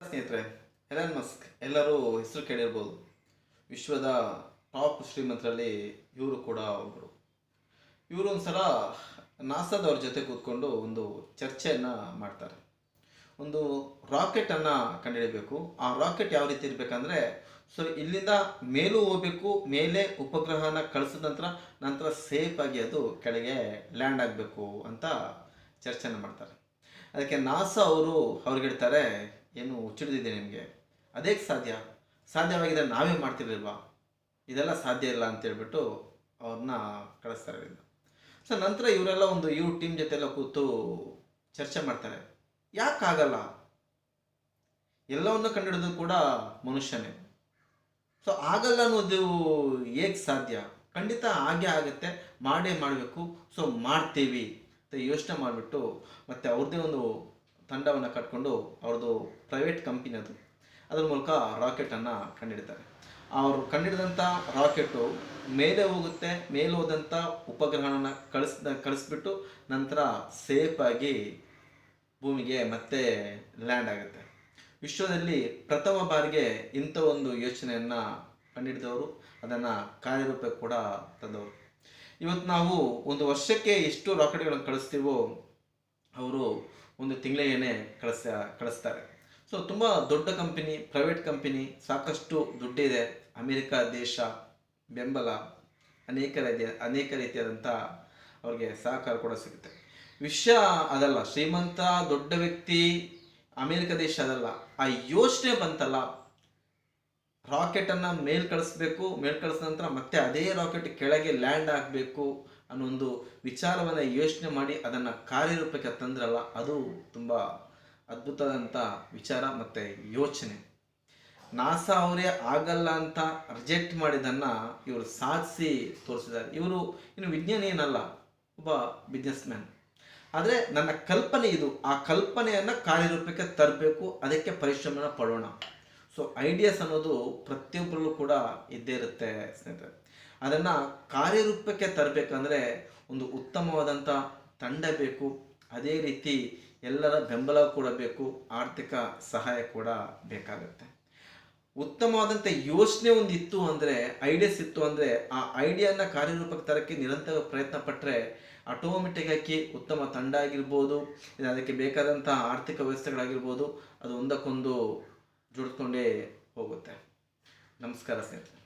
ಸ್ನೇಹಿತರೆ, Elon Musk ಎಲ್ಲರೂ ಹೆಸರು ಕೇಳಿರ್ಬೋದು. ವಿಶ್ವದ ಟಾಪ್ ಶ್ರೀಮಂತರಲ್ಲಿ ಇವರು ಕೂಡ ಒಬ್ಬರು. ಇವರು ಒಂದ್ಸಲ ನಾಸಾದವ್ರ ಜೊತೆ ಕೂತ್ಕೊಂಡು ಒಂದು ಚರ್ಚೆಯನ್ನು ಮಾಡ್ತಾರೆ. ಒಂದು ರಾಕೆಟನ್ನು ಕಂಡುಹಿಡಬೇಕು. ಆ ರಾಕೆಟ್ ಯಾವ ರೀತಿ ಇರಬೇಕಂದ್ರೆ, ಇಲ್ಲಿಂದ ಮೇಲೂ ಹೋಗ್ಬೇಕು, ಮೇಲೆ ಉಪಗ್ರಹನ ಕಳಿಸಿದ ನಂತರ ಸೇಫ್ ಆಗಿ ಅದು ಕೆಳಗೆ ಲ್ಯಾಂಡ್ ಆಗಬೇಕು ಅಂತ ಚರ್ಚೆನ ಮಾಡ್ತಾರೆ. ಅದಕ್ಕೆ ನಾಸಾ ಅವರು ಅವ್ರಿಗೆ ಹೇಳ್ತಾರೆ, ಏನು ಹುಚ್ಚಿಡಿದಿದೆ ನಿಮಗೆ, ಅದೇಗೆ ಸಾಧ್ಯವಾಗಿದೆ, ನಾವೇ ಮಾಡ್ತಿರ್ಲಿಲ್ವಾ, ಇದೆಲ್ಲ ಸಾಧ್ಯ ಇಲ್ಲ ಅಂತೇಳ್ಬಿಟ್ಟು ಅವ್ರನ್ನ ಕಳಿಸ್ತಾರೆ ಇಲ್ಲಿಂದ. ನಂತರ ಇವರೆಲ್ಲ ಇವ್ರ ಟೀಮ್ ಜೊತೆ ಎಲ್ಲ ಕೂತು ಚರ್ಚೆ ಮಾಡ್ತಾರೆ. ಯಾಕಾಗಲ್ಲ, ಎಲ್ಲವನ್ನು ಕಂಡುಹಿಡಿದು ಕೂಡ ಮನುಷ್ಯನೇ. ಆಗಲ್ಲ ಅನ್ನೋದು ಹೇಗೆ ಸಾಧ್ಯ, ಖಂಡಿತ ಹಾಗೆ ಆಗುತ್ತೆ, ಮಾಡಬೇಕು, ಮಾಡ್ತೀವಿ ಅಂತ ಯೋಚನೆ ಮಾಡಿಬಿಟ್ಟು ಮತ್ತೆ ಅವ್ರದ್ದೇ ಒಂದು ತಂಡವನ್ನು ಕಟ್ಕೊಂಡು ಅವ್ರದ್ದು ಪ್ರೈವೇಟ್ ಕಂಪನಿ ಅದ್ರ ಮೂಲಕ ರಾಕೆಟನ್ನು ಕಂಡುಹಿಡಿತಾರೆ. ಅವರು ಕಂಡುಹಿಡಿದಂಥ ರಾಕೆಟು ಮೇಲೆ ಹೋಗುತ್ತೆ, ಮೇಲೆ ಹೋದಂಥ ಉಪಗ್ರಹನ ಕಳಿಸ್ಬಿಟ್ಟು ನಂತರ ಸೇಫಾಗಿ ಭೂಮಿಗೆ ಮತ್ತೆ ಲ್ಯಾಂಡ್ ಆಗುತ್ತೆ. ವಿಶ್ವದಲ್ಲಿ ಪ್ರಥಮ ಬಾರಿಗೆ ಇಂಥ ಒಂದು ಯೋಚನೆಯನ್ನು ಕಂಡುಹಿಡಿದವರು, ಅದನ್ನು ಕಾರ್ಯರೂಪಕ್ಕೆ ಕೂಡ ತಂದವರು. ಇವತ್ತು ನಾವು ಒಂದು ವರ್ಷಕ್ಕೆ ಎಷ್ಟು ರಾಕೆಟ್ಗಳನ್ನು ಕಳಿಸ್ತೀವೋ ಅವರು ಒಂದು ತಿಂಗಳಿಗೇನೆ ಕಳಿಸ್ತಾರೆ. ತುಂಬ ದೊಡ್ಡ ಕಂಪನಿ, ಪ್ರೈವೇಟ್ ಕಂಪನಿ, ಸಾಕಷ್ಟು ದುಡ್ಡಿದೆ, ಅಮೇರಿಕ ದೇಶ ಬೆಂಬಲ, ಅನೇಕ ರೀತಿಯಾದಂಥ ಅವ್ರಿಗೆ ಸಹಕಾರ ಕೂಡ ಸಿಗುತ್ತೆ. ವಿಷಯ ಅದಲ್ಲ, ಶ್ರೀಮಂತ ದೊಡ್ಡ ವ್ಯಕ್ತಿ ಅಮೇರಿಕ ದೇಶ ಅದಲ್ಲ, ಆ ಯೋಚನೆ ಬಂತಲ್ಲ, ರಾಕೆಟನ್ನು ಕಳಿಸಿದ ನಂತರ ಮತ್ತೆ ಅದೇ ರಾಕೆಟ್ ಕೆಳಗೆ ಲ್ಯಾಂಡ್ ಆಗಬೇಕು ಅನ್ನೋ ಒಂದು ವಿಚಾರವನ್ನು ಯೋಚನೆ ಮಾಡಿ ಅದನ್ನು ಕಾರ್ಯರೂಪಕ್ಕೆ ತಂದ್ರಲ್ಲ, ಅದು ತುಂಬ ಅದ್ಭುತವಾದಂಥ ವಿಚಾರ ಮತ್ತು ಯೋಚನೆ. ನಾಸಾ ಅವರೇ ಆಗಲ್ಲ ಅಂತ ರಿಜೆಕ್ಟ್ ಮಾಡಿದ್ದನ್ನು ಇವರು ಸಾಧಿಸಿ ತೋರಿಸಿದ್ದಾರೆ. ಇವರು ಇನ್ನು ವಿಜ್ಞಾನಿ ಏನಲ್ಲ, ಒಬ್ಬ ಬಿಸ್ನೆಸ್ ಮ್ಯಾನ್. ಆದರೆ ನನ್ನ ಕಲ್ಪನೆ ಇದು, ಆ ಕಲ್ಪನೆಯನ್ನು ಕಾರ್ಯರೂಪಕ್ಕೆ ತರಬೇಕು, ಅದಕ್ಕೆ ಪರಿಶ್ರಮನ ಪಡೋಣ. ಐಡಿಯಾಸ್ ಅನ್ನೋದು ಪ್ರತಿಯೊಬ್ಬರಲ್ಲೂ ಕೂಡ ಇದ್ದೇ ಇರುತ್ತೆ ಸ್ನೇಹಿತರೆ. ಅದನ್ನು ಕಾರ್ಯರೂಪಕ್ಕೆ ತರಬೇಕಂದ್ರೆ ಒಂದು ಉತ್ತಮವಾದಂಥ ತಂಡ ಬೇಕು, ಅದೇ ರೀತಿ ಎಲ್ಲರ ಬೆಂಬಲ ಕೂಡ ಬೇಕು, ಆರ್ಥಿಕ ಸಹಾಯ ಕೂಡ ಬೇಕಾಗುತ್ತೆ. ಉತ್ತಮವಾದಂಥ ಯೋಚನೆ ಇತ್ತು ಅಂದರೆ, ಐಡಿಯಾಸ್ ಇತ್ತು ಅಂದರೆ, ಆ ಐಡಿಯಾನ ಕಾರ್ಯರೂಪಕ್ಕೆ ತರೋಕ್ಕೆ ನಿರಂತರ ಪ್ರಯತ್ನ ಪಟ್ಟರೆ ಆಟೋಮೆಟಿಕ್ ಆಗಿ ಉತ್ತಮ ತಂಡ ಆಗಿರ್ಬೋದು, ಅದಕ್ಕೆ ಬೇಕಾದಂಥ ಆರ್ಥಿಕ ವ್ಯವಸ್ಥೆಗಳಾಗಿರ್ಬೋದು, ಅದು ಒಂದಕ್ಕೊಂದು ಜೋಡಿಸ್ಕೊಂಡೇ ಹೋಗುತ್ತೆ. ನಮಸ್ಕಾರ ಸ್ನೇಹಿತರೆ.